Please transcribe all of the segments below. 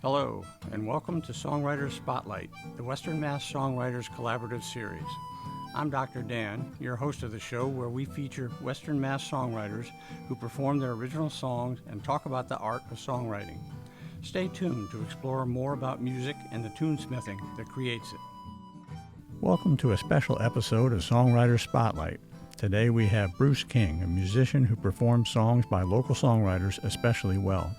Hello, and welcome to Songwriters Spotlight, the Western Mass Songwriters Collaborative Series. I'm Dr. Dan, your host of the show, where we feature Western Mass songwriters who perform their original songs and talk about the art of songwriting. Stay tuned to explore more about music and the tunesmithing that creates it. Welcome to a special episode of Songwriters Spotlight. Today we have Bruce King, a musician who performs songs by local songwriters especially well.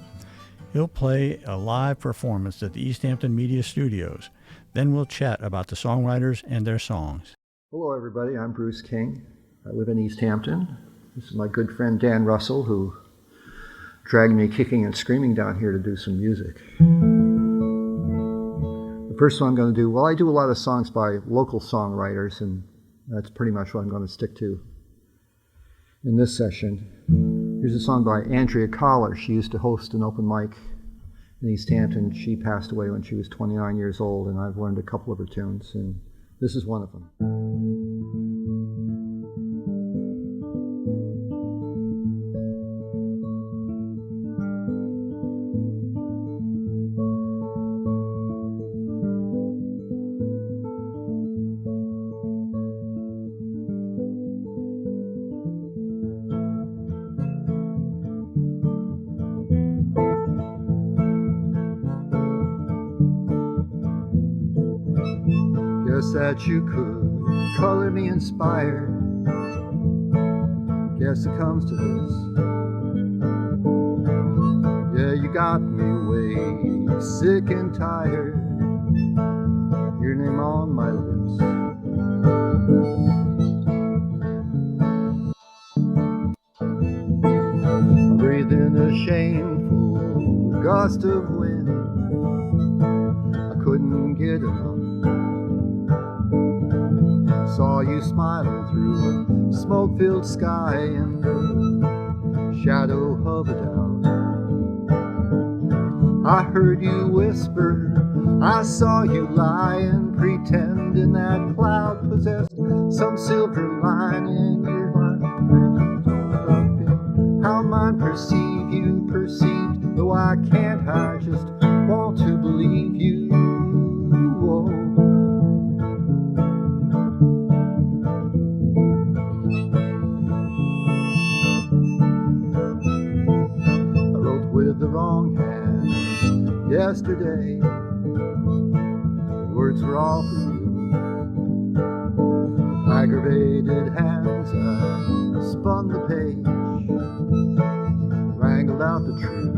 He'll play a live performance at the Easthampton Media Studios. Then we'll chat about the songwriters and their songs. Hello everybody, I'm Bruce King. I live in Easthampton. This is my good friend Dan Russell, who dragged me kicking and screaming down here to do some music. The first one I'm going to do, I do a lot of songs by local songwriters, and that's pretty much what I'm going to stick to in this session. Here's a song by Andrea Collar. She used to host an open mic in Easthampton. She passed away when she was 29 years old, and I've learned a couple of her tunes, and this is one of them. Guess that you could color me inspired. Guess it comes to this. Yeah, you got me way sick and tired. Your name on my lips. I breathe in a shameful gust of wind. I couldn't get enough. Saw you smiling through a smoke-filled sky and the shadow of a doubt. I heard you whisper, I saw you lie and pretend in that cloud possessed some silver line in your mind. How mine perceive you perceived, though I can't, I just want to believe you. Whoa. The wrong hand yesterday. Words were all for you. Aggravated hands, I spun the page, wrangled out the truth.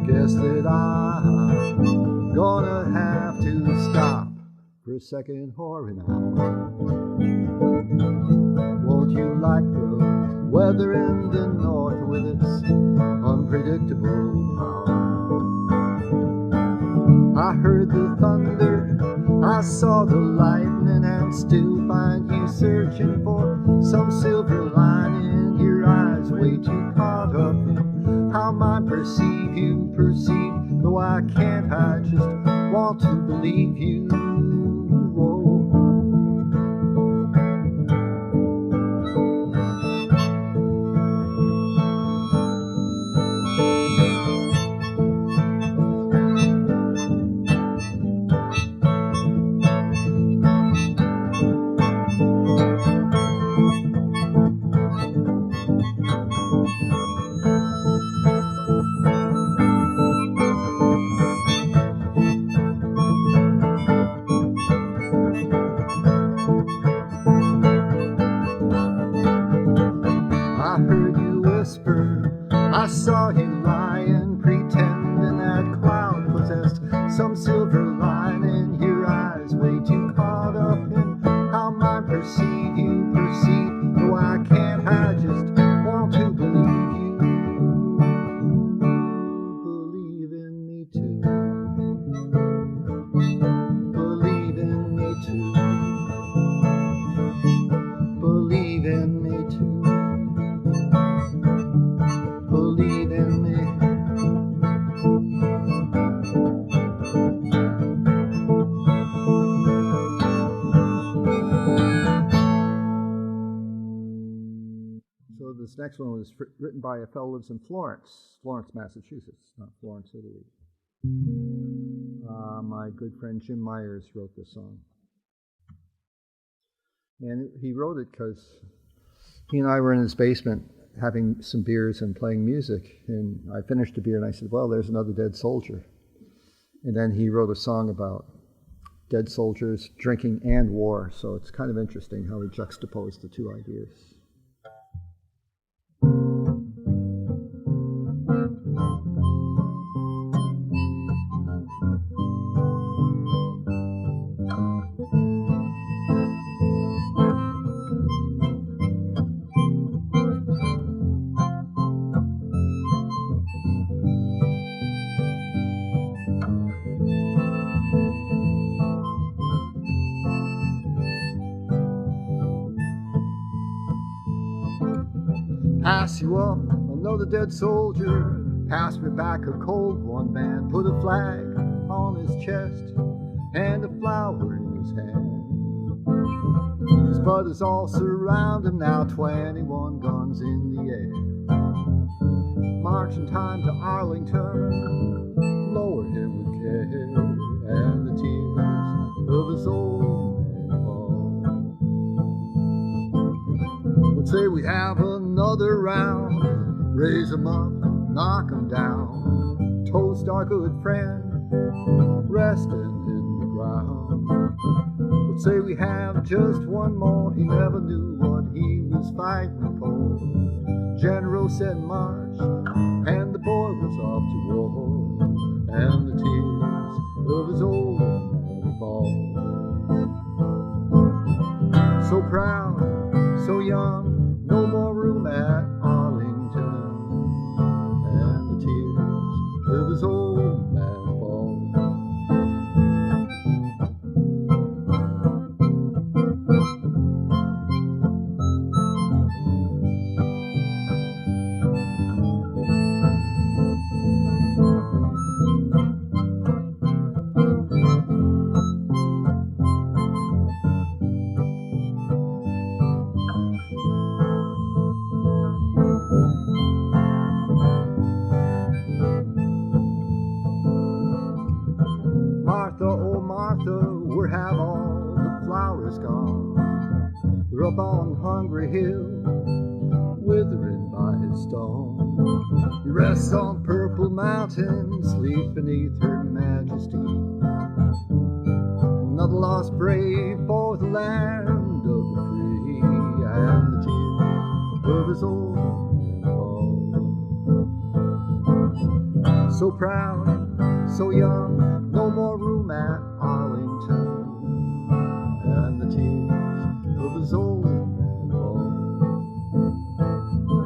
Guess that I'm gonna have to stop for a second whoring out. Won't you like the weather in the north with its unpredictable power? I heard the thunder, I saw the lightning, and still find you searching for some silver line in your eyes, way too caught up in how mine perceive you perceive, though I can't, I just want to believe you. Whoa. I saw you lie and pretend in that cloud possessed some silver line in your eyes, way too caught up in how mine perceive you perceive, though I can't, I just want to believe you. Believe in me too. Believe in me too. Believe in me too. Believe in me. this next one was written by a fellow who lives in Florence, Massachusetts, not Florence, Italy. My good friend Jim Myers wrote this song. And he wrote it because he and I were in his basement having some beers and playing music. And I finished a beer and I said, well, there's another dead soldier. And then he wrote a song about dead soldiers, drinking, and war. So it's kind of interesting how he juxtaposed the two ideas. Pass you up another dead soldier, pass me back a cold one, man. Put a flag on his chest and a flower in his hand. His brothers all surround him now, 21 guns in the air. Marching time to Arlington, lower him with care, and the tears of his old man fall. Would say we have another round, raise 'em up, knock 'em down, toast our good friend, resting in the ground. Would say we have just one more, he never knew what he was fighting for. General said march, and the boy was off to war, and the tears of his old man fall. So proud, so young, no more room at Arlington, and the tears of his old man fall. Up on Hungry Hill, withering by his stone. He rests on Purple Mountain, sleeps beneath her majesty. Another lost brave for the land of the free, and the tears of his old man fall. So proud, so young, no more room at Arlington, and the tears of his old man fall.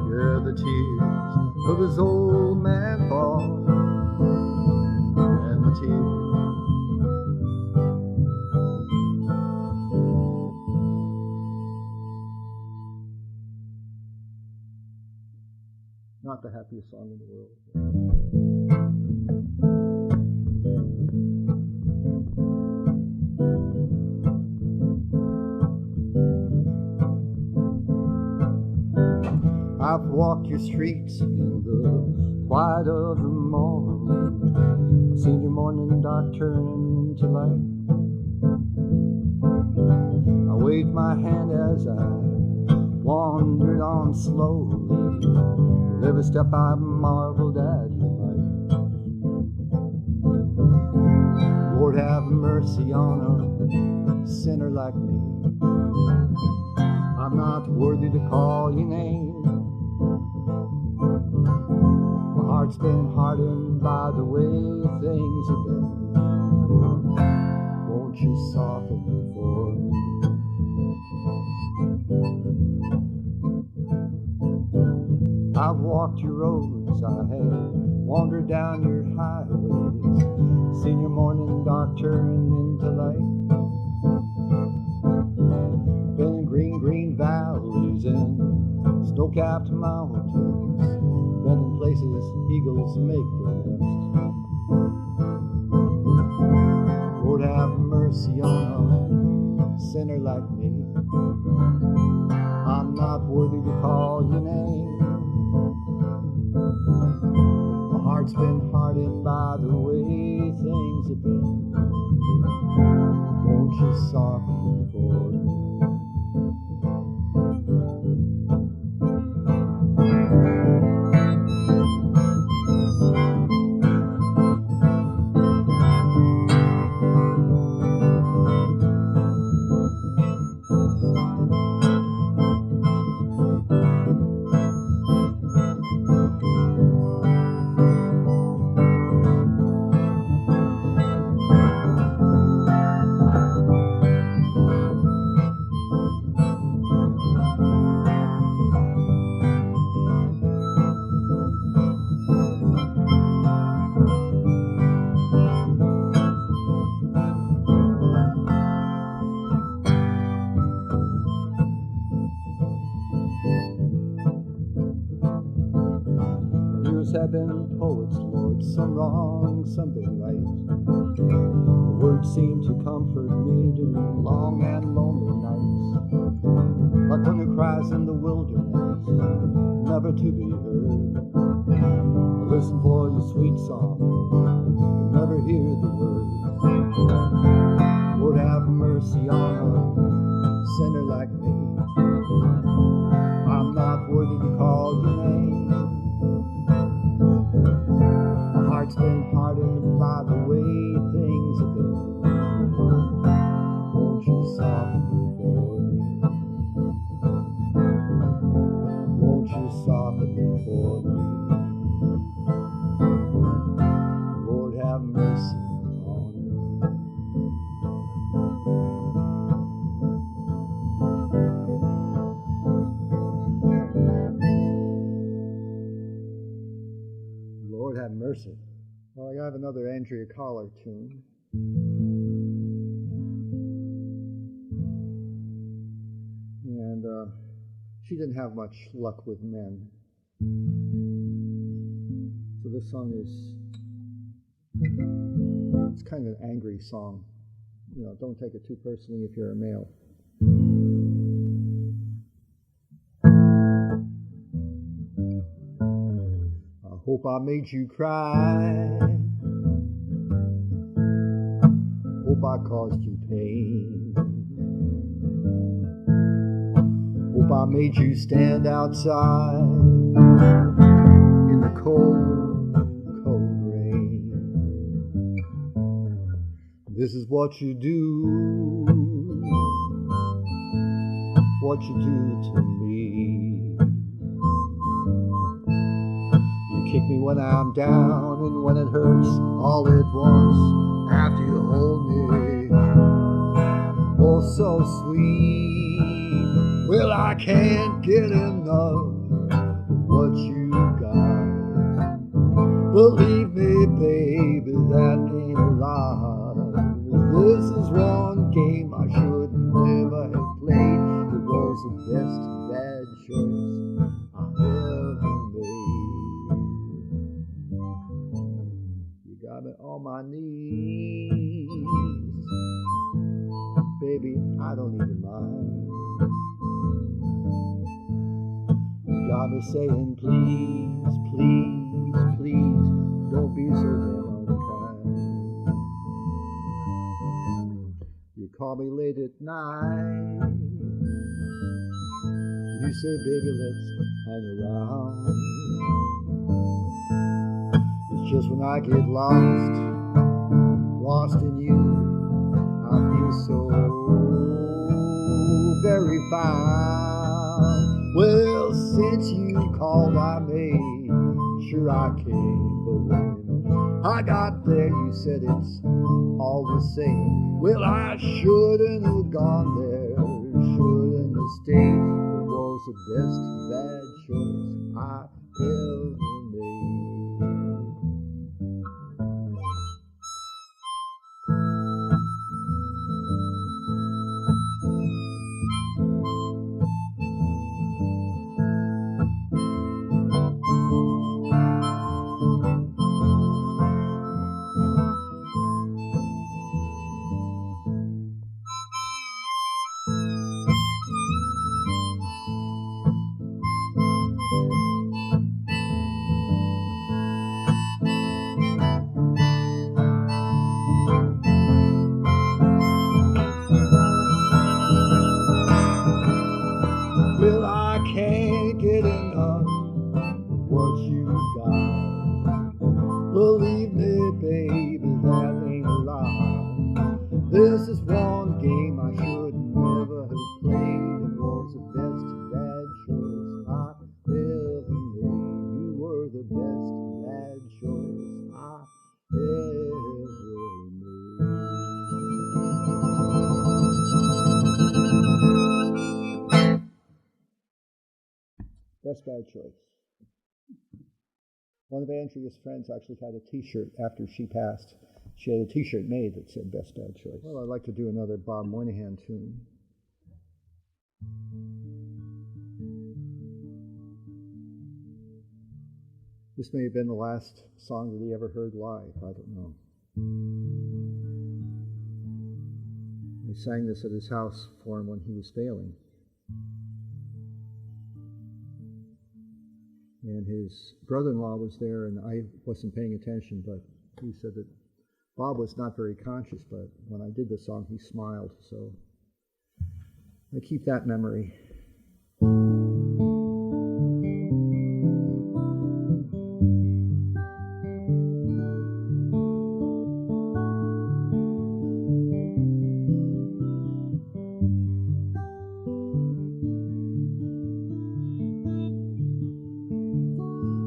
Yeah, the tears of his old man fall. And the tears. Not the happiest song in the world. I've walked your streets in the quiet of the morning. I've seen your morning dark turn into light. I waved my hand as I wandered on slowly. With every step I marveled at your light. Lord, have mercy on a sinner like me. I'm not worthy to call your name. My heart's been hardened by the way things have been. Won't you soften it for me? I've walked your roads, I have wandered down your highways, seen your morning dark turn into light. Been in green, green valleys and snow-capped mountains, been in places eagles make their nest. Lord, have mercy on a sinner like me. I'm not worthy to call your name. heart's been hardened by the way things have been. Won't you soften for me? Have been poets, Lord, some wrong, some been right. The words seem to comfort me during long and lonely nights, like one who cries in the wilderness, never to be heard. I listen for your sweet song, but never hear the words. Lord, have mercy on a sinner like me. I'm not worthy to call your name. Heart's been hardened by the way things have been. Won't you soften for me? Won't you soften for me? Lord, have mercy on me. Lord, have mercy. Well, I have another Andrea Collar tune. And she didn't have much luck with men. So this song it's kind of an angry song. You know, don't take it too personally if you're a male. Hope I made you cry. Hope I caused you pain. Hope I made you stand outside in the cold, cold rain. This is what you do, what you do to me. Kick me when I'm down and when it hurts all at once after you hold me. Oh, so sweet. Well, I can't get enough of what you got. Believe me, baby, that ain't a lie. This is one game I should never have played. It was the best bad choice I ever made. Got me on my knees. Baby, I don't even mind. You got me saying, please, please, please, don't be so damn unkind. You call me late at night. You say, baby, let's hang around. Just when I get lost in you, I feel so very fine. Well, since you called, I made sure I came, but when I got there, you said it's all the same. Well, I shouldn't have gone there, shouldn't have stayed. It was the best bad choice I ever made. can't get enough of what you got. Believe me, baby, that ain't a lie. This is one game I should never have played. It was the best bad choice I ever made. You were the best bad choice I ever made. Best bad choice. One of Andrea's friends actually had a t-shirt after she passed. She had a t-shirt made that said Best Bad Choice. Well, I'd like to do another Bob Moynihan tune. This may have been the last song that he ever heard live. I don't know. They sang this at his house for him when he was failing. And his brother-in-law was there, and I wasn't paying attention, but he said that Bob was not very conscious, but when I did the song, he smiled, so I keep that memory.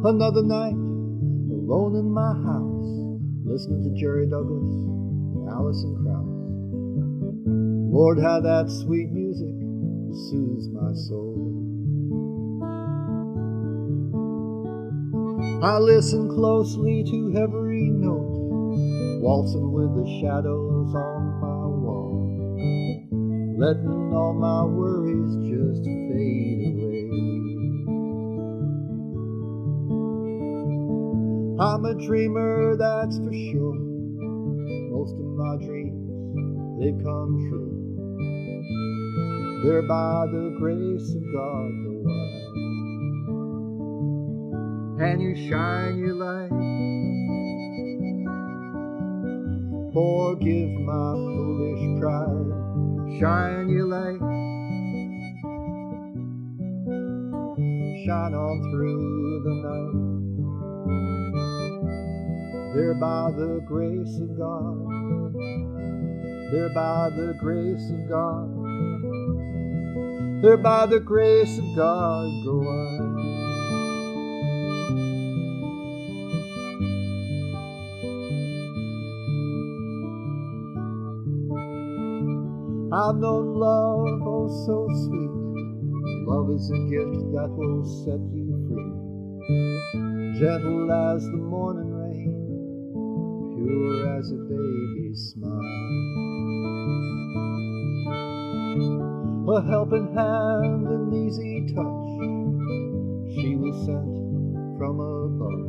Another night, alone in my house, listening to Jerry Douglas and Alison Krauss. Lord, how that sweet music soothes my soul. I listen closely to every note, waltzing with the shadows on my wall, letting all my worries just fade away. I'm a dreamer, that's for sure. Most of my dreams, they've come true. They're by the grace of God the wise. And you shine your light. Forgive my foolish pride. Shine your light. Shine on through the night. They're by the grace of God. They're by the grace of God. They're by the grace of God, go on. I've known love, oh so sweet. Love is a gift that will set you free. Gentle as the morning rain, pure as a baby's smile. A helping hand, an easy touch. She was sent from above.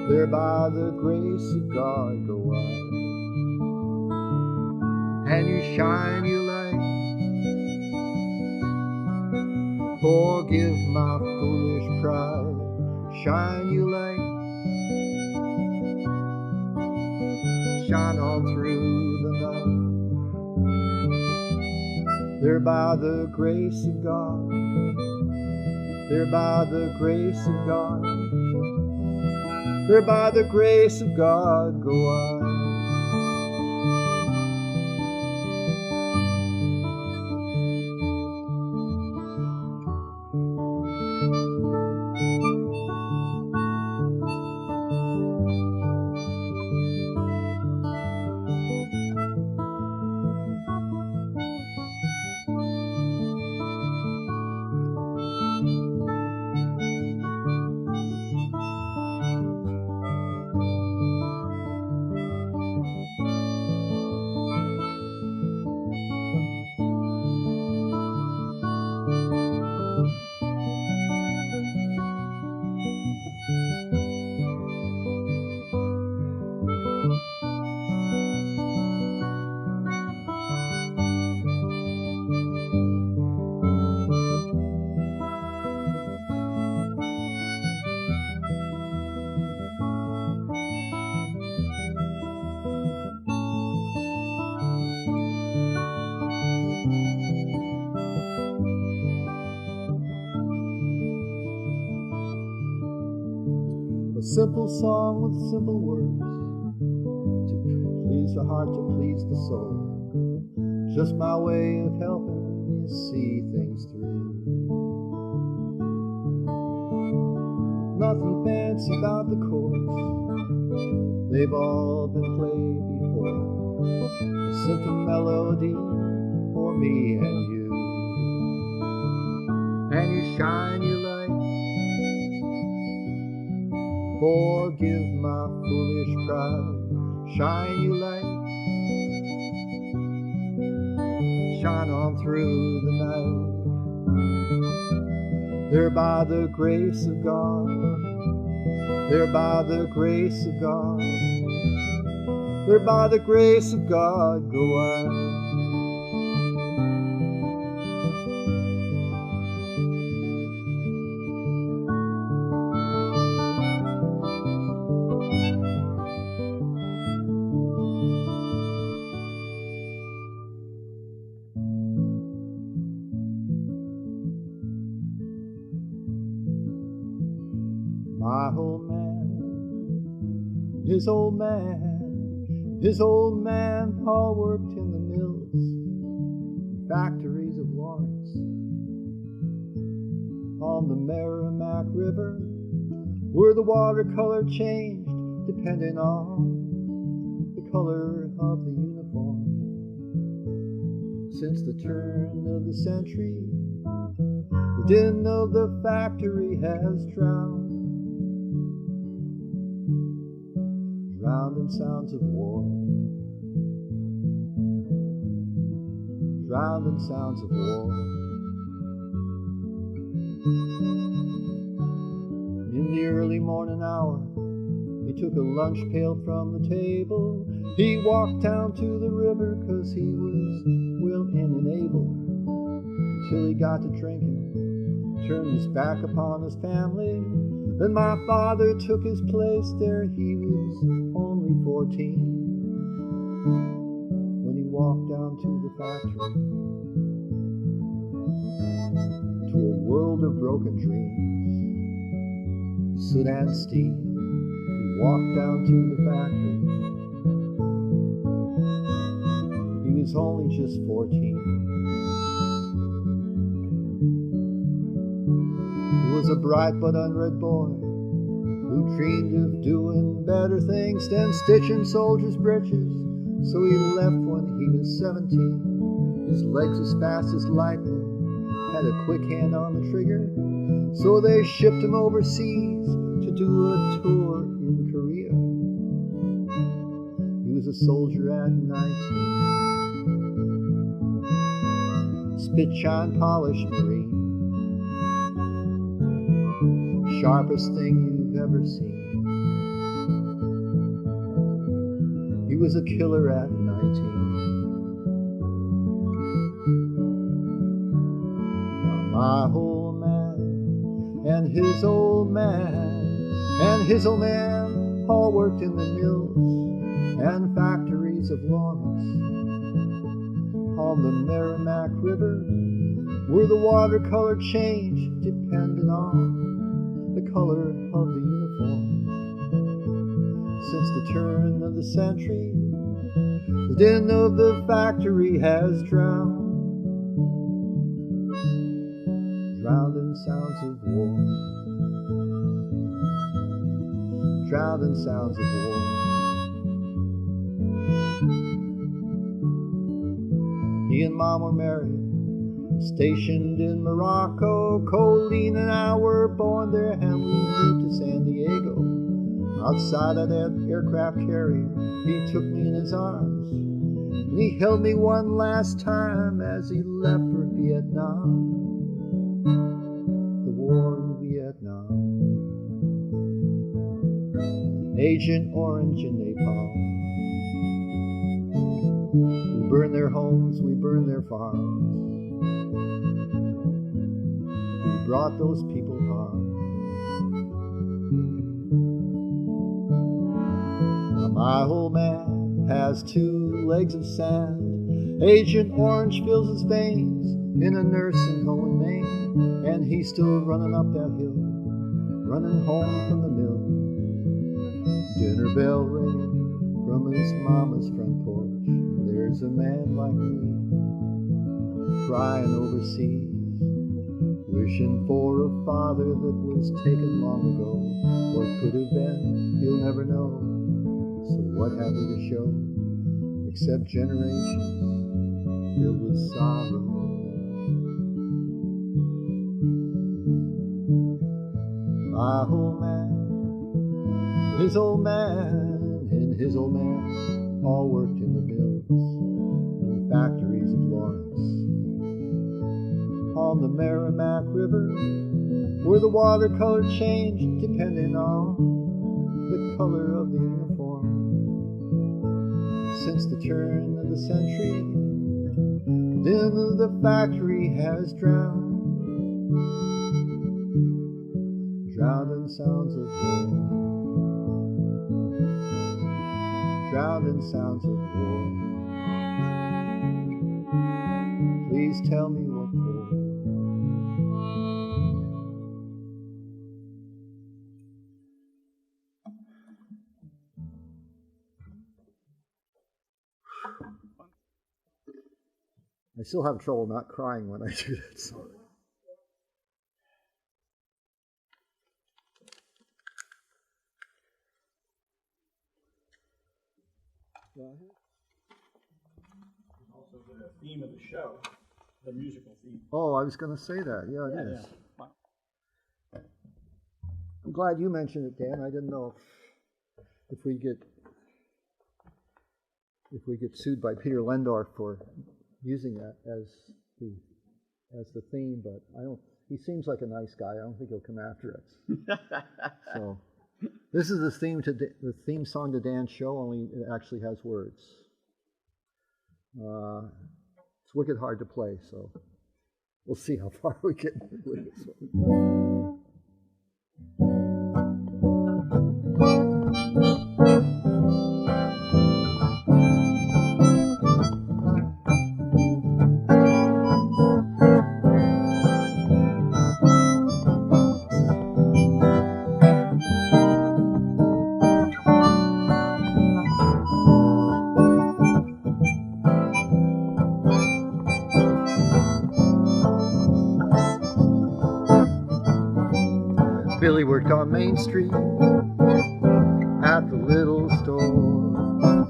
There by the grace of God go I. And you shine your light. Forgive my foolish pride. Shine your light. Shine on through the night. They're by the grace of God. They're by the grace of God. They're by the grace of God go I. A simple song with simple words, to please the heart, to please the soul. Just my way of helping you see things through. Nothing fancy about the chords, they've all been played before. A simple melody for me and you. And you shine your light. Forgive my foolish pride. Shine your light. Shine on through the night. There by the grace of God. There by the grace of God. There by the grace of God go I. My old man, his old man, all worked in the mills, factories of Lawrence. On the Merrimack River, where the watercolor changed, depending on the color of the uniform. Since the turn of the century, the din of the factory has drowned in sounds of war, drowned in sounds of war. In the early morning hour, he took a lunch pail from the table. He walked down to the river 'cause he was willing and able, until he got to drinking, turned his back upon his family. Then my father took his place there. He was only 14 when he walked down to the factory, to a world of broken dreams, soot and steam. He walked down to the factory. He was only just 14. He was a bright but unread boy who dreamed of doing better things than stitching soldiers' breeches. So he left when he was 17. His legs as fast as lightning, had a quick hand on the trigger. So they shipped him overseas to do a tour in Korea. He was a soldier at 19, spit-shine polished Marine, sharpest thing you've ever seen. He was a killer at 19. My old man and his old man and his old man all worked in the mills and factories of Lawrence. On the Merrimack River, where the watercolor changed depending on the color of the uniform. Since the turn of the century, the din of the factory has drowned in sounds of war, drowned in sounds of war. He and Mom were married, stationed in Morocco. Colleen and I were born there, and we moved to San Diego. Outside of that aircraft carrier, he took me in his arms, and he held me one last time as he left for Vietnam. The war in Vietnam. Agent Orange and Napalm. We burned their homes, we burned their farms. We brought those people harm. Now my old man has 2 legs of sand. Agent Orange fills his veins in a nursing home in Maine. And he's still running up that hill, running home from the mill. Dinner bell ringing from his mama's front porch. And there's a man like me crying overseas, wishing for a father that was taken long ago. What could have been, he'll never know. So what have we to show except generations filled with sorrow? My old man, his old man, and his old man all worked in the mills and factories of Lawrence. On the Merrimack River, where the watercolor changed depending on the color of the uniform. Since the turn of the century, the din of the factory has drowned in sounds of war, drowned in sounds of war. Please tell me what for. I still have trouble not crying when I do that song. Also the theme of the show, the musical theme. Oh, I was going to say that. Yeah, it is. Yeah. I'm glad you mentioned it, Dan. I didn't know if we get sued by Peter Lendorff for using that as the theme, but I don't. He seems like a nice guy. I don't think he'll come after us. So. This is the theme song to Dan's show, only it actually has words. It's wicked hard to play, so we'll see how far we get with this one. Billy worked on Main Street at the little store.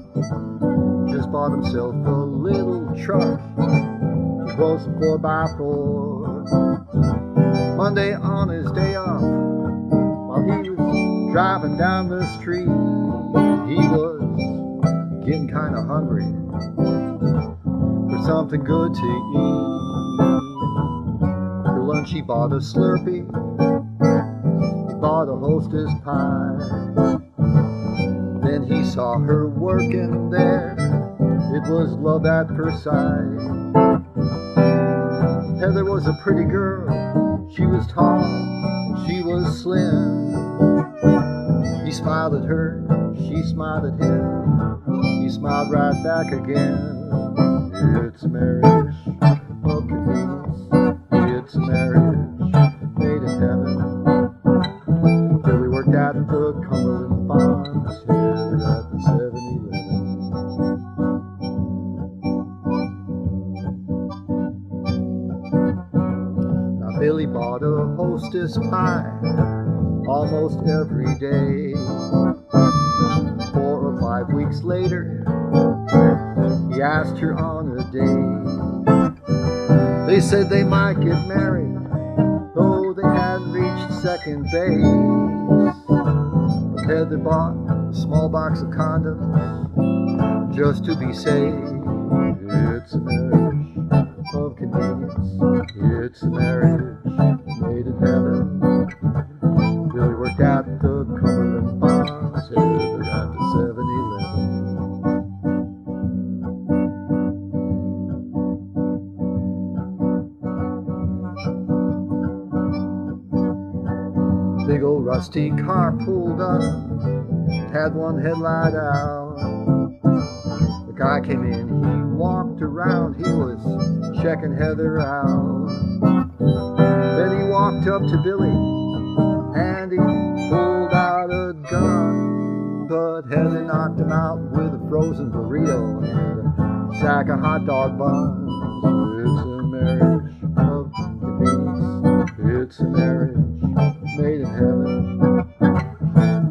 Just bought himself a little truck. It was a 4x4. Monday on his day off, while he was driving down the street, he was getting kind of hungry for something good to eat. For lunch he bought a Slurpee, bought a Hostess pie. Then he saw her working there. It was love at first sight. Heather was a pretty girl. She was tall, she was slim. He smiled at her, she smiled at him. He smiled right back again. It's marriage of convenience. It's marriage made in heaven. At the Cumberland Farms, here at the 7-Eleven. Now Billy bought a Hostess pie almost every day. 4 or 5 weeks later, he asked her on a date. They said they might get married, though they hadn't reached second base. Heather bought a small box of condoms just to be safe. It's a marriage of convenience. It's a marriage made in heaven. Billy worked at the Cumberland Farms, Heather at the 7-Eleven. Big old rusty car pulled up, had one headlight out. The guy came in, he walked around, he was checking Heather out. Then he walked up to Billy and he pulled out a gun, Heather knocked him out with a frozen burrito and a sack of hot dog buns. It's a marriage of convenience. It's a marriage made in heaven.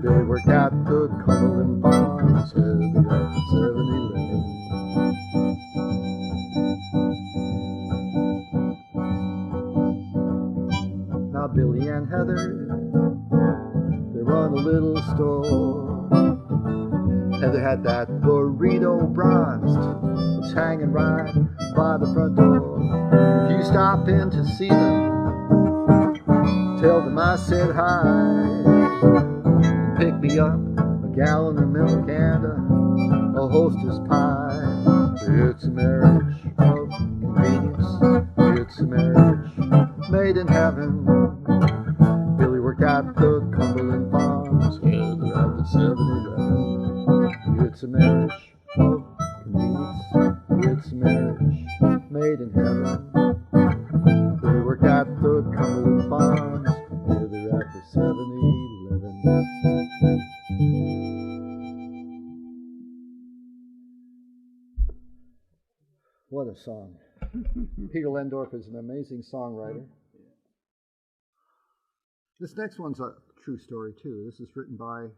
Billy worked at the Cumberland Farms, Heather at the 7-Eleven. Now Billy and Heather, they run a little store. Heather had that burrito bronzed, it's hanging right by the front door. If you stop in to see them, tell them I said hi. Pick me up a gallon of milk and a hostess pie. It's a marriage of convenience. It's a marriage made in heaven. Billy worked at the Cumberland Farms, Heather at the 7-Eleven. It's a marriage of convenience. It's a marriage made in heaven. Billy worked at the Cumberland Farms, Heather at the 7-Eleven. What a song. Peter Lendorff is an amazing songwriter. This next one's a true story, too. This is written by,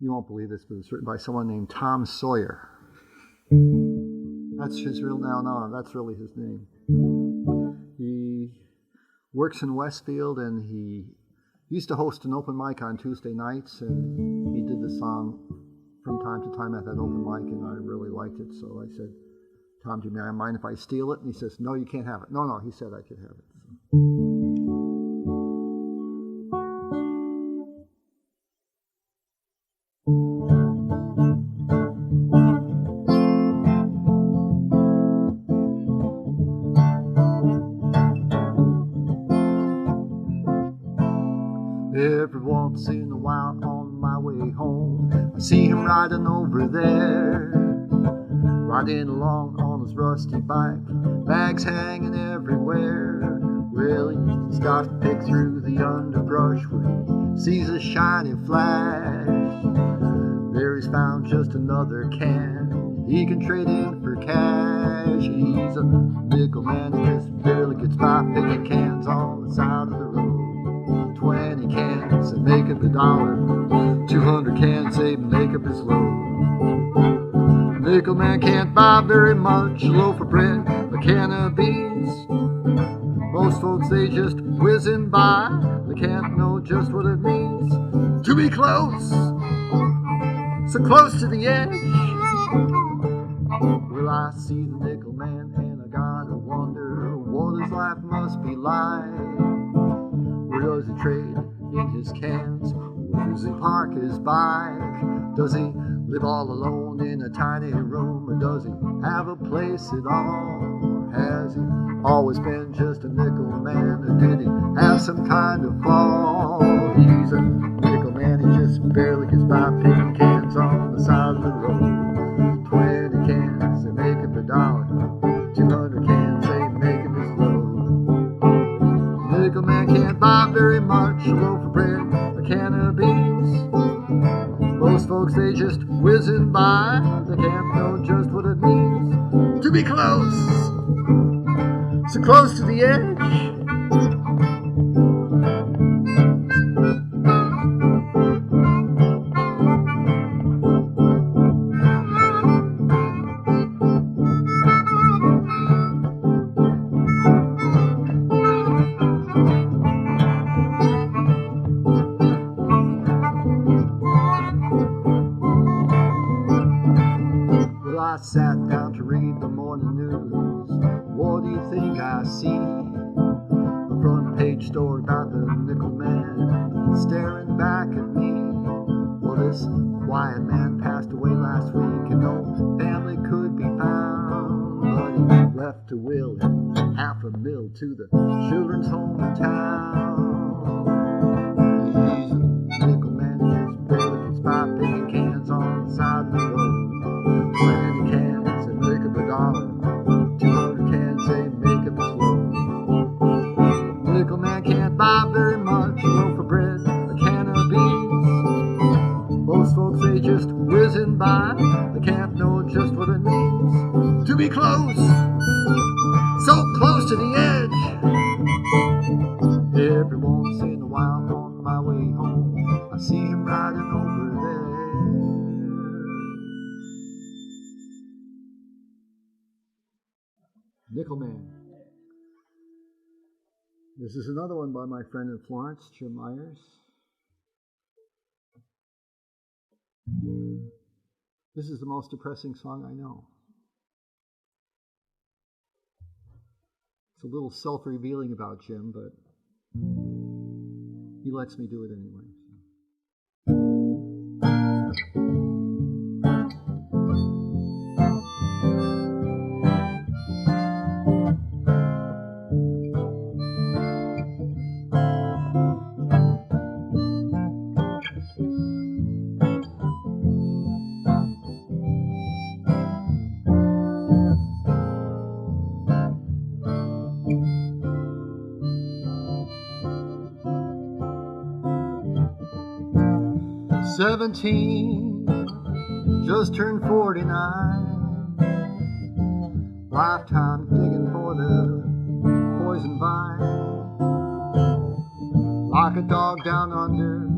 you won't believe this, but it's written by someone named Tom Sawyer. That's his real name. No, that's really his name. He works in Westfield, and he used to host an open mic on Tuesday nights, and he did the song from time to time at that open mic, and I really liked it, so I said, Tom, do you mind if I steal it? And he says, no, you can't have it. No, he said I could have it. So. Every once in a while on my way home, I see him riding over there, riding along on his rusty bike, bags hanging everywhere. Well, he stops to pick through the underbrush where he sees a shiny flash. There he's found just another can he can trade in for cash. He's a nickel man, he just barely gets by picking cans on the side of the road. 20 cans and make up $1. 200 cans save and make up his load. Nickel man can't buy very much, a loaf of bread, a can of beans. Most folks, they just whizzing by, they can't know just what it means to be close, so close to the edge. Well, I see the nickel man and I gotta wonder what his life must be like. Where does he trade in his cans? Where does he park his bike? Does he live all alone in a tiny room, or does he have a place at all? Has he always been just a nickel man, or did he have some kind of fall? He's a nickel man, he just barely gets by picking cans on the side of the road. 20 cans, they make up $1. 200 cans, they make him his load. Nickel man can't buy very much, a loaf of bread, a can of beans. Most folks, they just whizzing by, they can't know just what it means to be close, so close to the edge. I sat down to read the morning news. What do you think I see? A front page story about the nickel man staring back at me. Well, this quiet man passed away last week and no family could be found, but he left a will and $500,000 to the children's home in town. He's a nickel man, he just barely gets by picking cans on the side of the road. 20 cans and make up $1. 200 cans, they make up his load. Nickel man can't buy very much, a loaf of bread, a can of beans. Most folks Every once in a while on my way home, I see him riding over there. Nickel Man. This is another one by my friend in Florence, Jim Myers. This is the most depressing song I know. It's a little self-revealing about Jim, but he lets me do it anyway. 17, just turned 49. Lifetime digging for the poison vine. Like a dog down under,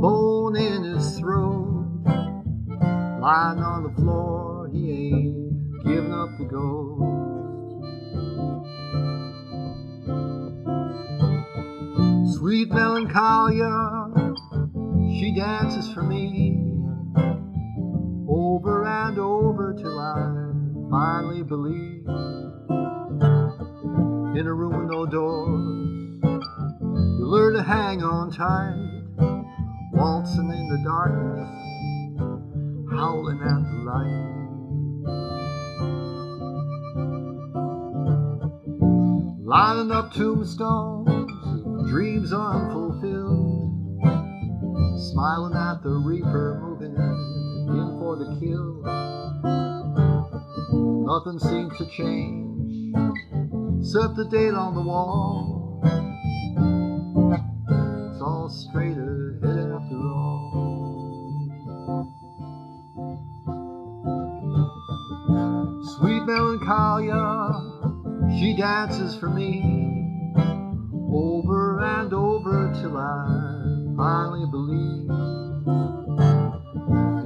bone in his throat. Lying on the floor, he ain't giving up the ghost. Sweet melancholia, she dances for me, over and over till I finally believe. In a room with no doors, you learn to hang on tight, waltzing in the darkness, howling at the light. Lining up tombstones, dreams unfulfilled, smiling at the reaper moving in for the kill. Nothing seems to change except the date on the wall. It's all straight ahead after all. Sweet melancholia, she dances for me, over and over till I finally believe.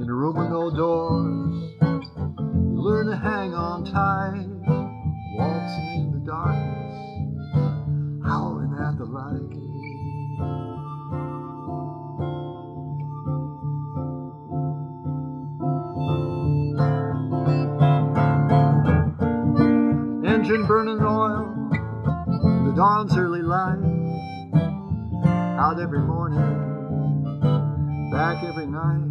In a room with no doors, you learn to hang on tight, waltzing in the darkness, howling at the light. Engine burning oil, the dawn's early light. Out every morning, back every night.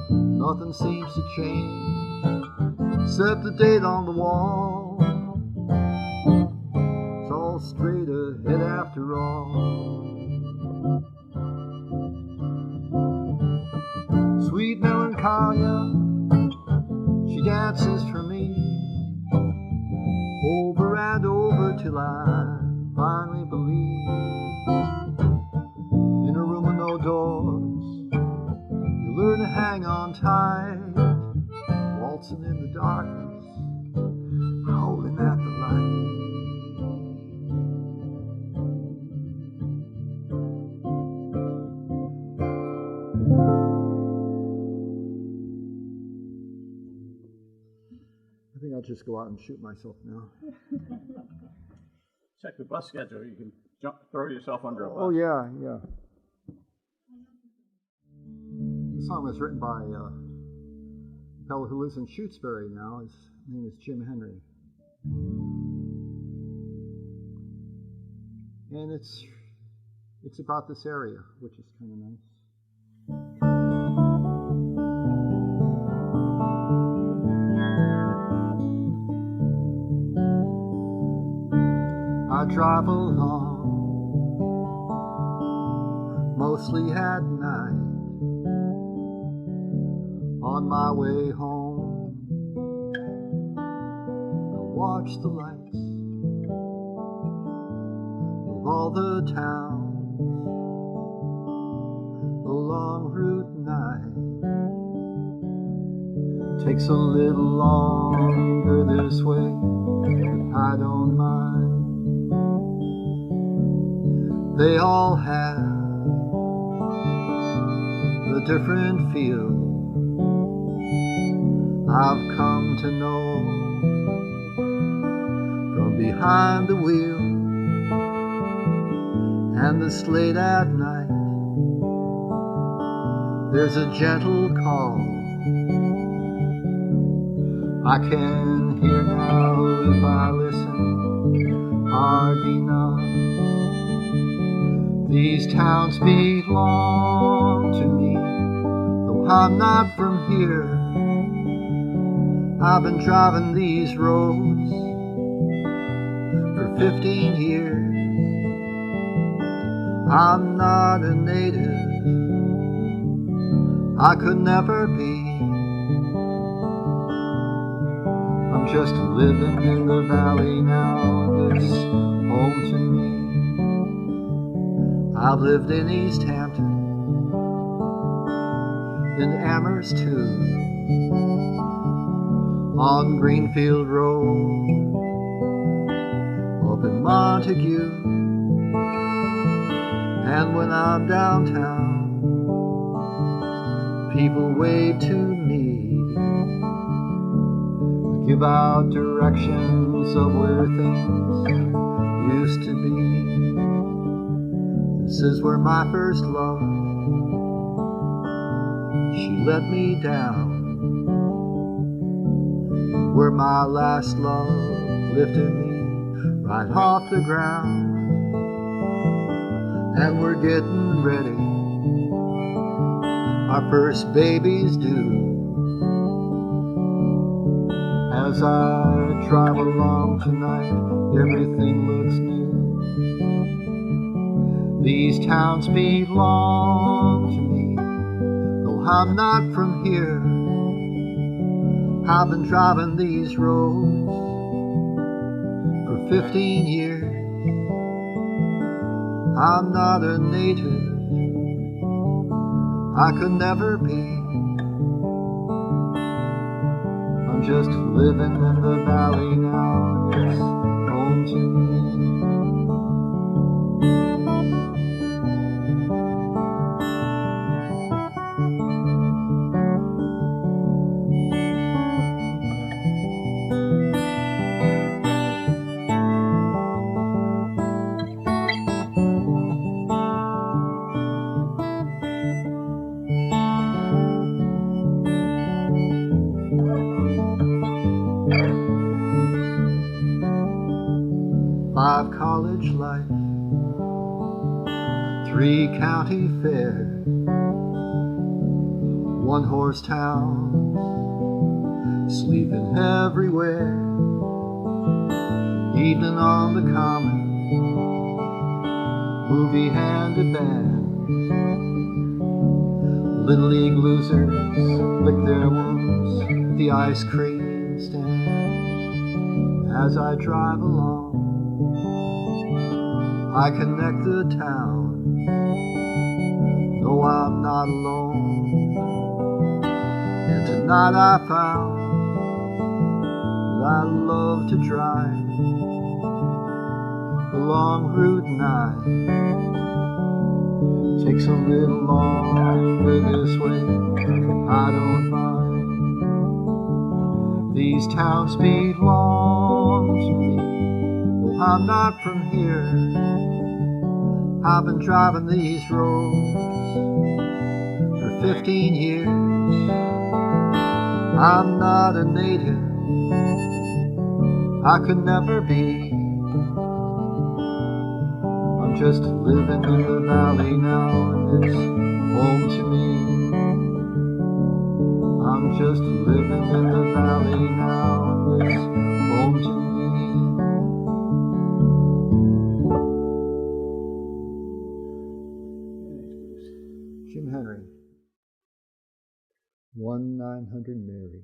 Nothing seems to change except the date on the wall. It's all straight ahead after all. Sweet melancholia, she dances for me, over and over till I finally believe. In a room with no doors, you learn to hang on tight, waltzing in the darkness, howling at the light. I think I'll just go out and shoot myself now. Check the bus schedule. You can throw yourself under a bus. Oh, yeah, yeah. The song was written by a fellow who lives in Shutesbury now. His name is Jim Henry. And it's about this area, which is kind of nice. I drive along, mostly at night, on my way home. I watch the lights of all the towns along Route 9. Takes a little longer this way, but I don't mind. They all have a different feel. I've come to know from behind the wheel and the slate at night, there's a gentle call I can hear now if I listen hard enough. These towns belong to me, though I'm not from here. I've been driving these roads for 15 years. I'm not a native, I could never be. I'm just living in the valley now, and it's home to me. I've lived in Easthampton, in Amherst too, on Greenfield Road, up in Montague. And when I'm downtown, people wave to me. I give out directions of where things used to be. This is where my first love, she let me down. Where my last love lifted me right off the ground. And we're getting ready, our first babies do. As I drive along tonight, everything looks new. These towns belong to me, though I'm not from here. I've been driving these roads for 15 years. I'm not a native, I could never be. I'm just living in the valley now, and it's home to me. 5 college life, 3 county fair, 1 horse town, sleeping everywhere, evening on the common, movie handed bands, Little League losers lick their wounds at the ice cream stand. As I drive along, I connect the town. No, I'm not alone. And tonight I found that I love to drive along Route 9. Takes a little longer this way, I don't mind. These towns belong to me, though I'm not from here. I've been driving these roads for 15 years. I'm not a native, I could never be. I'm just living in the valley now, and it's home to me. I'm just living in the valley now, and it's home to me. Jim Henry, 1-900 Mary.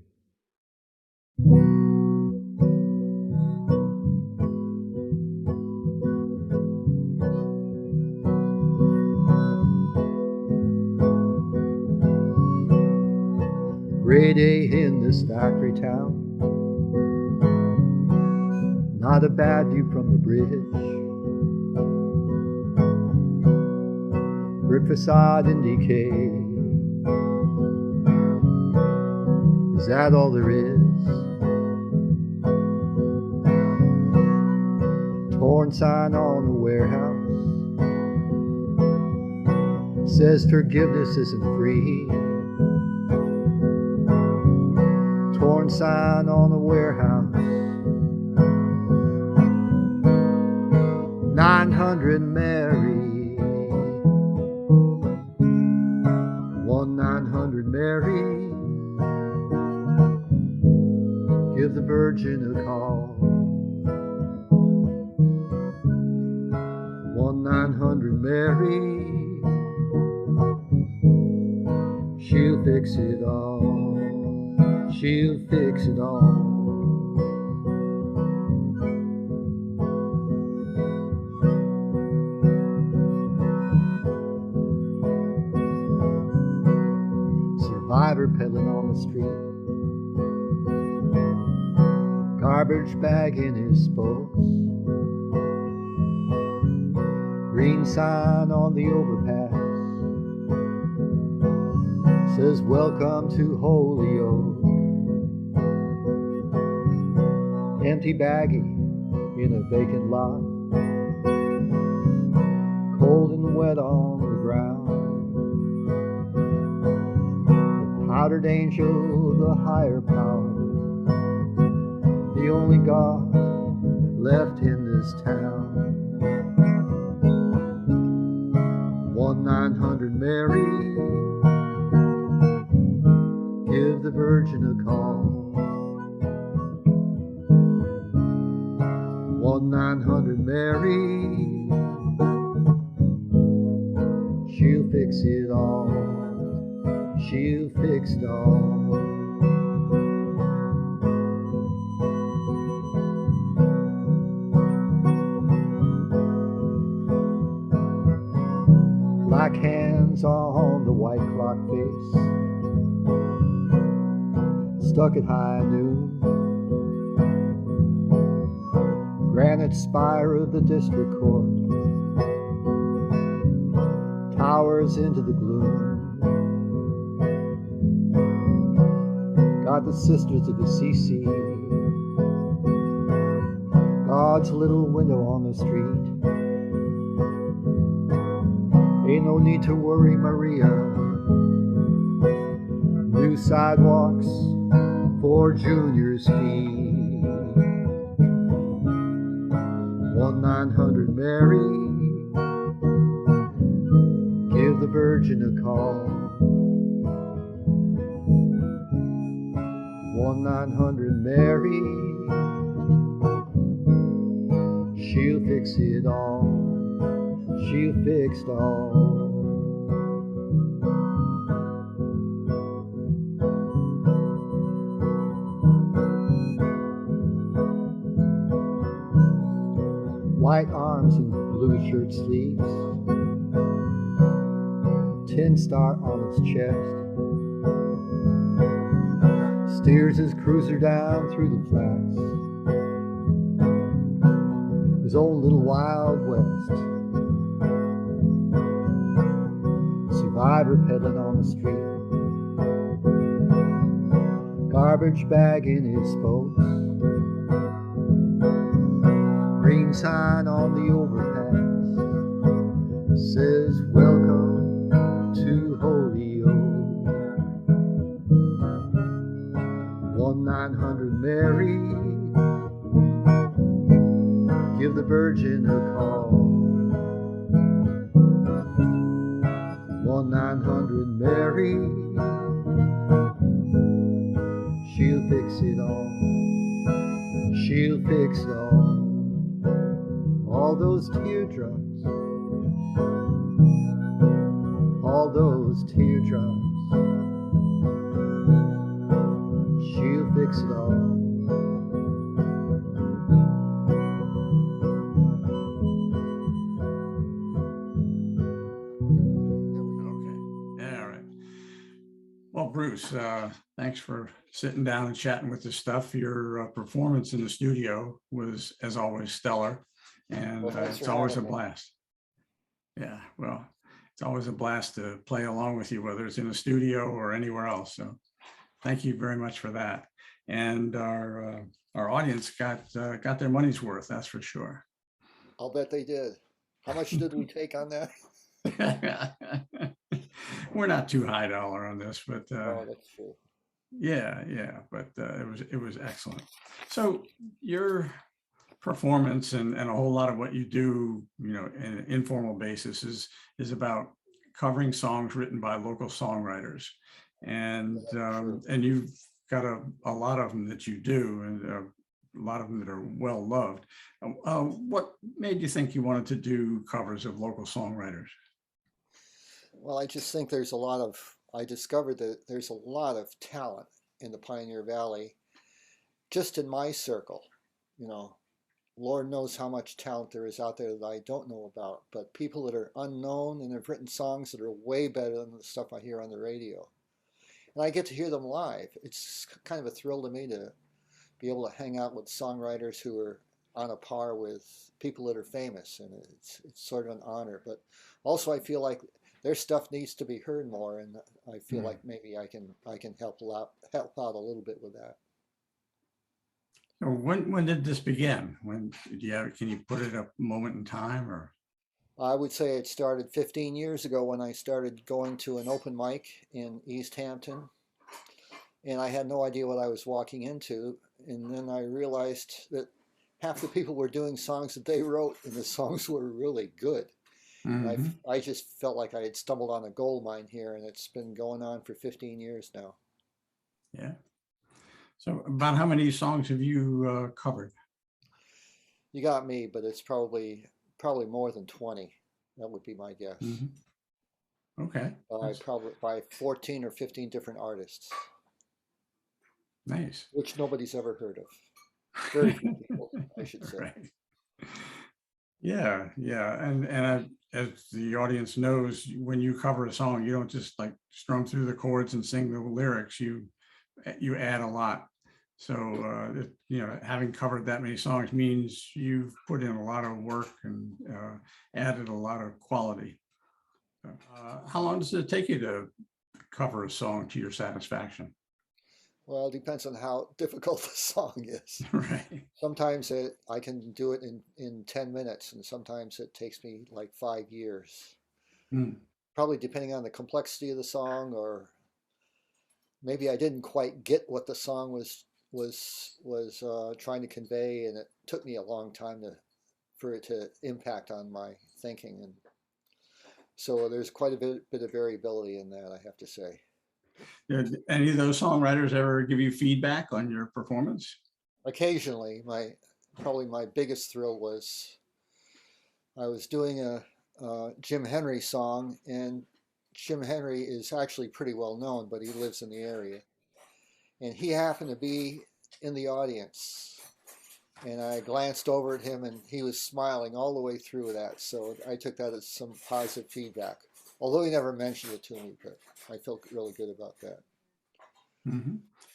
Gray day in this factory town, not a bad view from the bridge. brick facade in decay. Is that all there is? Torn sign on the warehouse says forgiveness isn't free. Torn sign on the warehouse, 900 Mary, 900 Mary, give the Virgin a call. 900 Mary, she'll fix it all, she'll fix it all. Survivor peddling on the street, garbage bag in his spokes, green sign on the overpass says welcome to Holyoke. Empty baggie in a vacant lot, cold and wet on the ground. The powdered angel, the higher power, the only God left in this town. 900 Mary, give the Virgin a call. 900 Mary, she'll fix it all, she'll fix it all. Black hands on the white clock face, stuck at high noon. Granite spire of the district court towers into the gloom. Got the Sisters of Assisi, God's little window on the street. Ain't no need to worry, Maria. New sidewalks for Junior's feet. 900 Mary, give the Virgin a call. 900 Mary, she'll fix it all, she'll fix it all. White arms and blue shirt sleeves, tin star on its chest, steers his cruiser down through the flats, his own little Wild West. Survivor peddling on the street, garbage bag in his spokes, green sign on the overpass says welcome to Holyoke. 900 Mary, give the Virgin a call. 900 Mary, she'll fix it all, she'll fix it all. All those teardrops, all those teardrops, she'll fix it all. Okay, all right. Well, Bruce, thanks for sitting down and chatting with this stuff. Your performance in the studio was, as always, stellar. And Well, thanks it's for always a having me. blast. Yeah, well, It's always a blast to play along with you, whether it's in a studio or anywhere else. So thank you very much for that. And our audience got their money's worth, that's for sure. I'll bet they did. How much did we take on that? We're not too high dollar on this, but Oh, that's true. yeah, but it was excellent. So your performance and a whole lot of what you do, in an informal basis is about covering songs written by local songwriters, and you've got a lot of them that you do, and a lot of them that are well loved. What made you think you wanted to do covers of local songwriters? Well, I just think I discovered that there's a lot of talent in the Pioneer Valley, just in my circle. Lord knows how much talent there is out there that I don't know about, but people that are unknown and have written songs that are way better than the stuff I hear on the radio. And I get to hear them live. It's kind of a thrill to me to be able to hang out with songwriters who are on a par with people that are famous, and it's sort of an honor. But also I feel like their stuff needs to be heard more, and I feel like maybe I can help out a little bit with that. So when did this begin? Can you put it a moment in time, or? I would say it started 15 years ago when I started going to an open mic in Easthampton, and I had no idea what I was walking into. And then I realized that half the people were doing songs that they wrote, and the songs were really good. And I just felt like I had stumbled on a gold mine here, and it's been going on for 15 years now. Yeah. So about how many songs have you covered? You got me, but it's probably more than 20. That would be my guess. Okay. By 14 or 15 different artists. Nice. Which nobody's ever heard of. Very few people, I should say. Right. Yeah. And as the audience knows, when you cover a song, you don't just like strum through the chords and sing the lyrics. You add a lot. So having covered that many songs means you've put in a lot of work and added a lot of quality. How long does it take you to cover a song to your satisfaction? Well, it depends on how difficult the song is. Right. Sometimes I can do it in 10 minutes, and sometimes it takes me like 5 years. Probably depending on the complexity of the song, or maybe I didn't quite get what the song was trying to convey, and it took me a long time for it to impact on my thinking. And so there's quite a bit of variability in that, I have to say. Did any of those songwriters ever give you feedback on your performance? Occasionally. Probably my biggest thrill was I was doing a Jim Henry song, and Jim Henry is actually pretty well known, but he lives in the area. And he happened to be in the audience. And I glanced over at him, and he was smiling all the way through that. So I took that as some positive feedback. Although he never mentioned it to me, but I felt really good about that.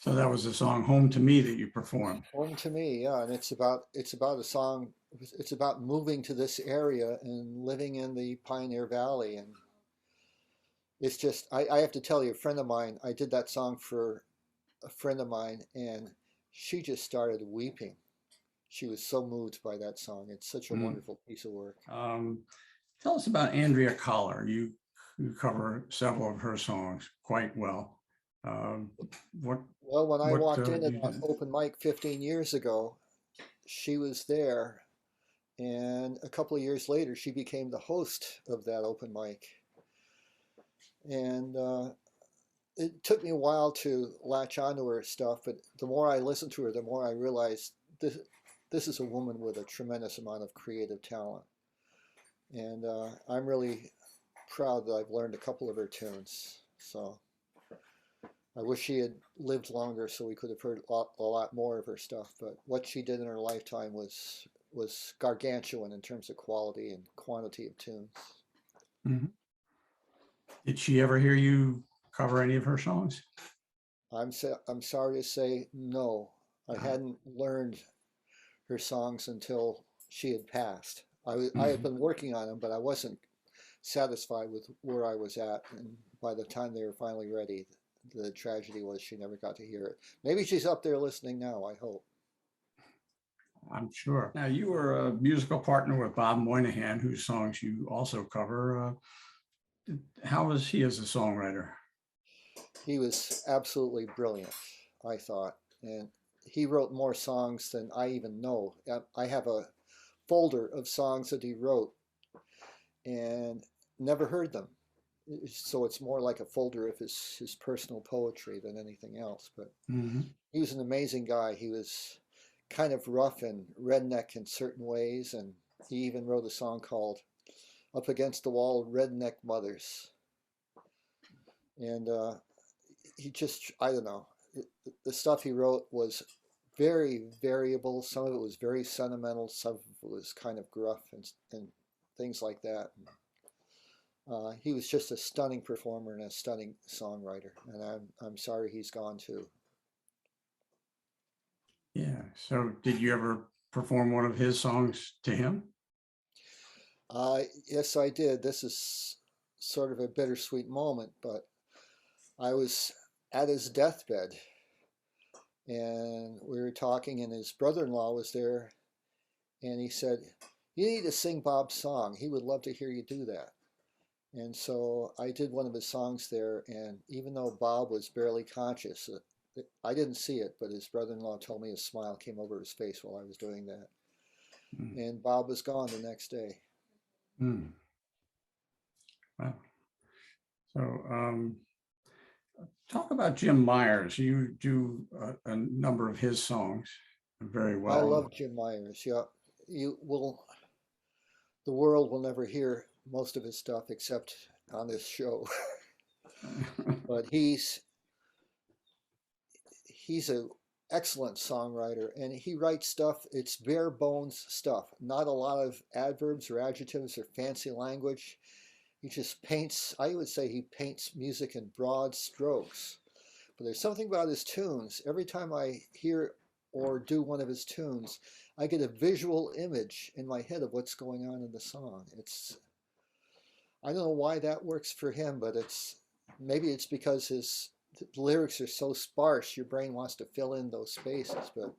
So that was the song "Home to Me" that you performed. Home to Me, yeah, and it's about a song. It's about moving to this area and living in the Pioneer Valley, and it's just I have to tell you, a friend of mine, I did that song for a friend of mine, and she just started weeping. She was so moved by that song. It's such a wonderful piece of work. Tell us about Andrea Collar. You cover several of her songs quite well. When I walked in at an open mic 15 years ago, she was there, and a couple of years later, she became the host of that open mic. And it took me a while to latch onto her stuff, but the more I listened to her, the more I realized this is a woman with a tremendous amount of creative talent. And I'm really proud that I've learned a couple of her tunes. So I wish she had lived longer so we could have heard a lot more of her stuff. But what she did in her lifetime was gargantuan in terms of quality and quantity of tunes. Did she ever hear you cover any of her songs? I'm sorry to say no. I hadn't learned her songs until she had passed. I had been working on them, but I wasn't satisfied with where I was at. And by the time they were finally ready, the tragedy was she never got to hear it. Maybe she's up there listening now, I hope. I'm sure. Now, you were a musical partner with Bob Moynihan, whose songs you also cover. How was he as a songwriter? He was absolutely brilliant, I thought. And he wrote more songs than I even know. I have a folder of songs that he wrote and never heard them. So it's more like a folder of his personal poetry than anything else. But he was an amazing guy. He was kind of rough and redneck in certain ways. And he even wrote a song called Up Against the Wall, Redneck Mothers. And he just, I don't know, the stuff he wrote was very variable. Some of it was very sentimental. Some of it was kind of gruff and things like that. He was just a stunning performer and a stunning songwriter, and I'm sorry he's gone too. Yeah. So, did you ever perform one of his songs to him? Yes, I did. This is sort of a bittersweet moment, but I was at his deathbed, and we were talking, and his brother-in-law was there, and he said, "You need to sing Bob's song. He would love to hear you do that." And so I did one of his songs there, and even though Bob was barely conscious, I didn't see it, but his brother-in-law told me a smile came over his face while I was doing that. And Bob was gone the next day. Wow. So, talk about Jim Myers. You do a number of his songs very well. I love Jim Myers. Yeah, the world will never hear most of his stuff except on this show. But he's an excellent songwriter, and he writes stuff, it's bare bones stuff, not a lot of adverbs or adjectives or fancy language. He just paints, I would say he paints music in broad strokes. But there's something about his tunes. Every time I hear or do one of his tunes, I get a visual image in my head of what's going on in the song. I don't know why that works for him, but maybe it's because his lyrics are so sparse, your brain wants to fill in those spaces. But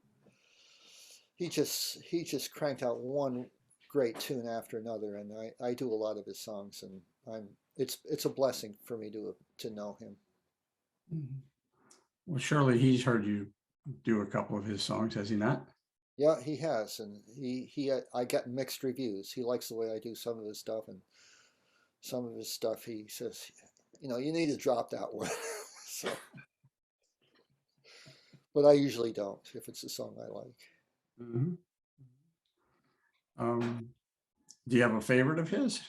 he just cranked out one great tune after another, and I do a lot of his songs, and it's a blessing for me to know him. Well, surely he's heard you do a couple of his songs, has he not? Yeah, he has, and I get mixed reviews. He likes the way I do some of his stuff, and some of his stuff he says, you need to drop that one. So, but I usually don't if it's a song I like. Do you have a favorite of his?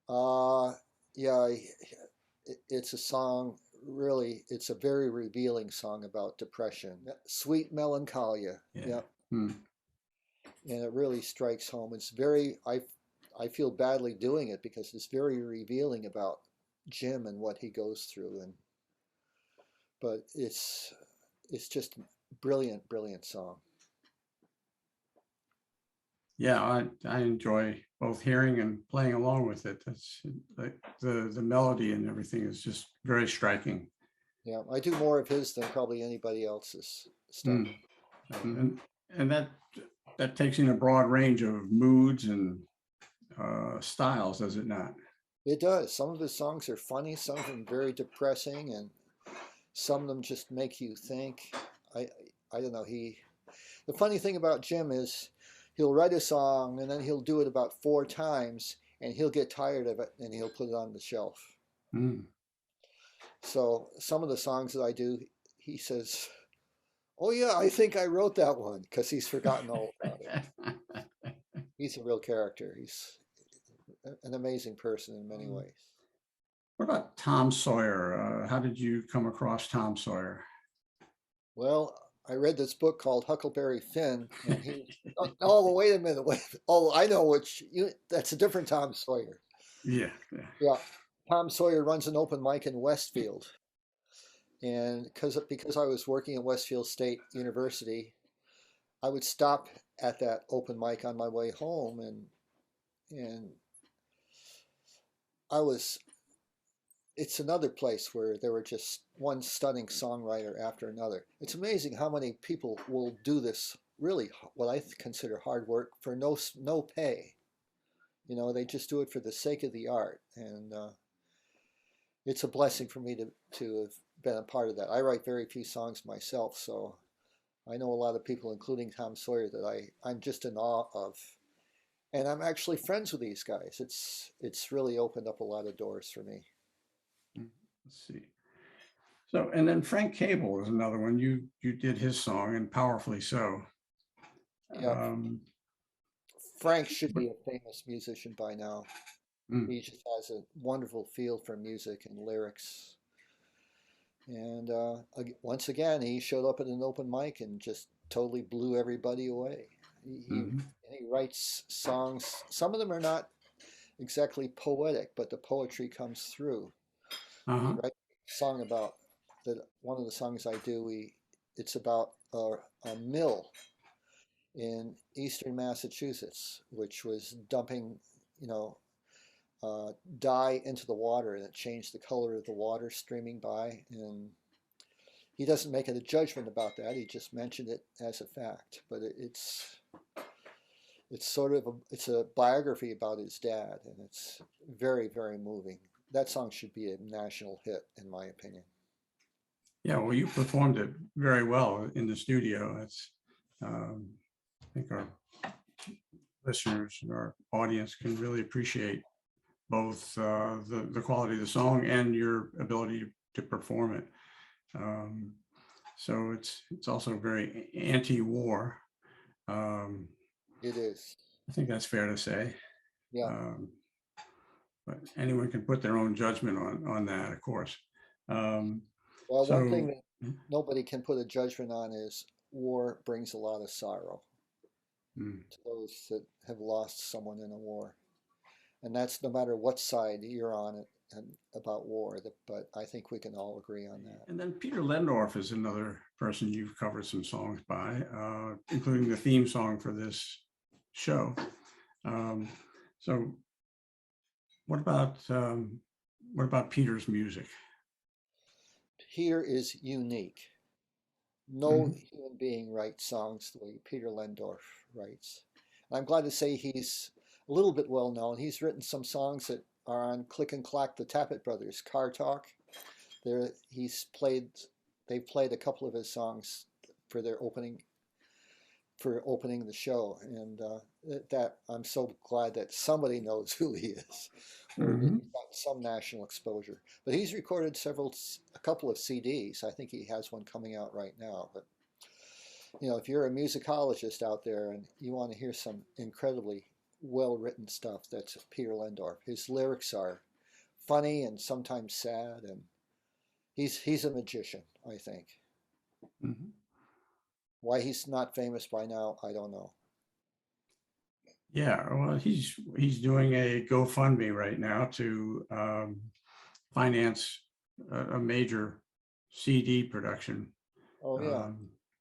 Yeah, it's a song. Really, it's a very revealing song about depression, Sweet Melancholia. Yeah. And it really strikes home. It's very, I feel badly doing it because it's very revealing about Jim and what he goes through, but it's just a brilliant song. Yeah, I enjoy both hearing and playing along with it. That's the melody and everything is just very striking. Yeah, I do more of his than probably anybody else's stuff. And that takes in a broad range of moods and styles, does it not? It does. Some of his songs are funny, some of them very depressing, and some of them just make you think. I don't know. The funny thing about Jim is he'll write a song and then he'll do it about 4 times and he'll get tired of it and he'll put it on the shelf. So some of the songs that I do, he says, "Oh yeah, I think I wrote that one," because he's forgotten all about it. He's a real character. He's an amazing person in many ways. What about Tom Sawyer? How did you come across Tom Sawyer? Well, I read this book called Huckleberry Finn, and oh, wait a minute. Oh, I know that's a different Tom Sawyer. Yeah. Tom Sawyer runs an open mic in Westfield. And because I was working at Westfield State University, I would stop at that open mic on my way home, and I was. It's another place where there were just one stunning songwriter after another. It's amazing how many people will do this really what I consider hard work for no pay. You know, they just do it for the sake of the art, and it's a blessing for me to have been a part of that. I write very few songs myself, so I know a lot of people, including Tom Sawyer, that I'm just in awe of, and I'm actually friends with these guys. It's really opened up a lot of doors for me. Let's see. So, and then Frank Cable is another one. You did his song, and powerfully so. Yeah, Frank should be a famous musician by now. He just has a wonderful feel for music and lyrics. And once again, he showed up at an open mic and just totally blew everybody away. He writes songs. Some of them are not exactly poetic, but the poetry comes through. He writes a song about that. One of the songs I do, it's about a mill in eastern Massachusetts, which was dumping, you know, dye into the water, and it changed the color of the water streaming by. And he doesn't make a judgment about that. He just mentioned it as a fact. But it's sort of it's a biography about his dad, and it's very, very moving. That song should be a national hit, in my opinion. Yeah, well, you performed it very well in the studio. It's, I think our listeners and our audience can really appreciate both the quality of the song and your ability to perform it. So it's also very anti-war. It is. I think that's fair to say. Yeah. But anyone can put their own judgment on that, of course. Well, one thing that nobody can put a judgment on is war brings a lot of sorrow to those that have lost someone in a war. And that's no matter what side you're on it and about war, but I think we can all agree on that. And then Peter Lendorff is another person you've covered some songs by, including the theme song for this show. So what about Peter's music? Peter is unique. No human being writes songs the way Peter Lendorff writes. And I'm glad to say he's a little bit well known. He's written some songs that are on Click and Clack, the Tappet Brothers, Car Talk. They've played a couple of his songs for their opening the show, and that I'm so glad that somebody knows who he is. He's got some national exposure, but he's recorded a couple of CDs. I think he has one coming out right now. But you know, if you're a musicologist out there and you want to hear some incredibly well-written stuff, that's Peter Lendorff. His lyrics are funny and sometimes sad, and he's a magician, I think. Why he's not famous by now, I don't know. Yeah, well, he's doing a GoFundMe right now to finance a major CD production. Oh yeah.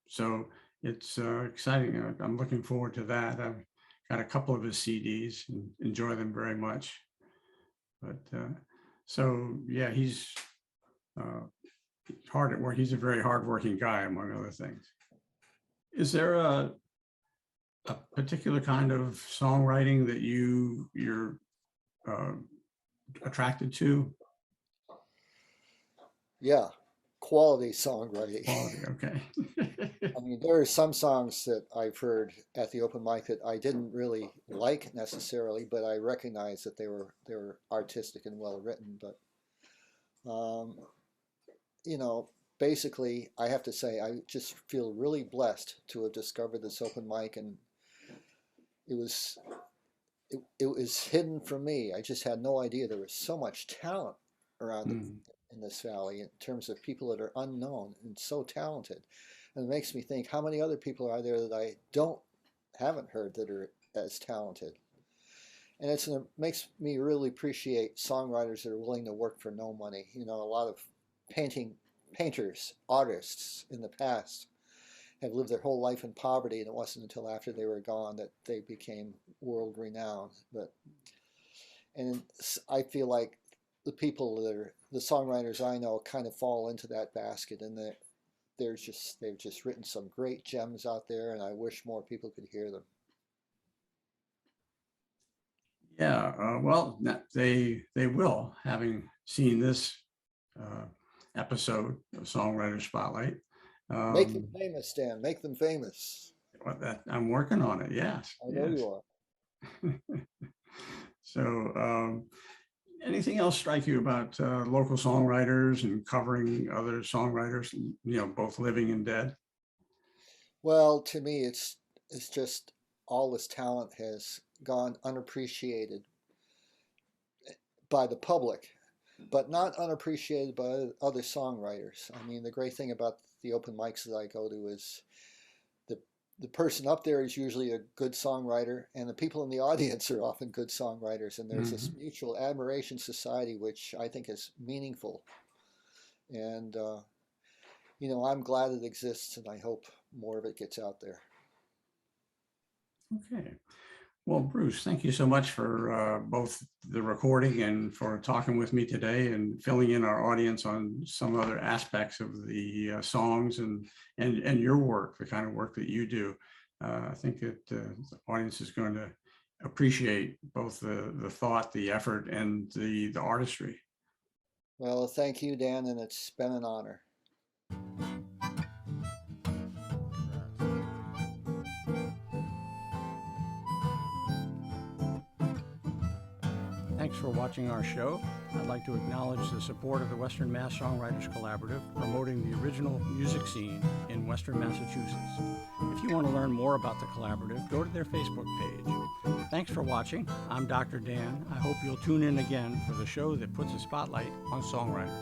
So it's exciting. I'm looking forward to that. I've got a couple of his CDs and enjoy them very much. But so yeah, he's hard at work. He's a very hardworking guy, among other things. Is there a particular kind of songwriting that you're attracted to? Yeah, quality songwriting. Quality, okay. I mean, there are some songs that I've heard at the open mic that I didn't really like necessarily, but I recognize that they were artistic and well written. But you know, basically, I have to say I just feel really blessed to have discovered this open mic, and it was hidden from me. I just had no idea there was so much talent around in this valley in terms of people that are unknown and so talented. And it makes me think, how many other people are there that I haven't heard that are as talented? And it makes me really appreciate songwriters that are willing to work for no money. You know, a lot of painters, artists in the past have lived their whole life in poverty, and it wasn't until after they were gone that they became world renowned. And I feel like the people that are the songwriters I know kind of fall into that basket, and they've just written some great gems out there, and I wish more people could hear them. Yeah, well, they will, having seen this episode of Songwriter Spotlight. Make them famous, Dan. Make them famous. I'm working on it. Yes, I know yes. you are. So, anything else strike you about local songwriters and covering other songwriters, both living and dead? Well, to me, it's just all this talent has gone unappreciated by the public, but not unappreciated by other songwriters. I mean, the great thing about the open mics that I go to is the person up there is usually a good songwriter, and the people in the audience are often good songwriters, and there's this mutual admiration society, which I think is meaningful. And I'm glad it exists, and I hope more of it gets out there. Okay. Well, Bruce, thank you so much for both the recording and for talking with me today and filling in our audience on some other aspects of the songs and your work, the kind of work that you do. I think that the audience is going to appreciate both the thought, the effort, and the artistry. Well, thank you, Dan, and it's been an honor. Thanks for watching our show. I'd like to acknowledge the support of the Western Mass Songwriters Collaborative, promoting the original music scene in Western Massachusetts. If you want to learn more about the collaborative, go to their Facebook page. Thanks for watching. I'm Dr. Dan. I hope you'll tune in again for the show that puts a spotlight on songwriters.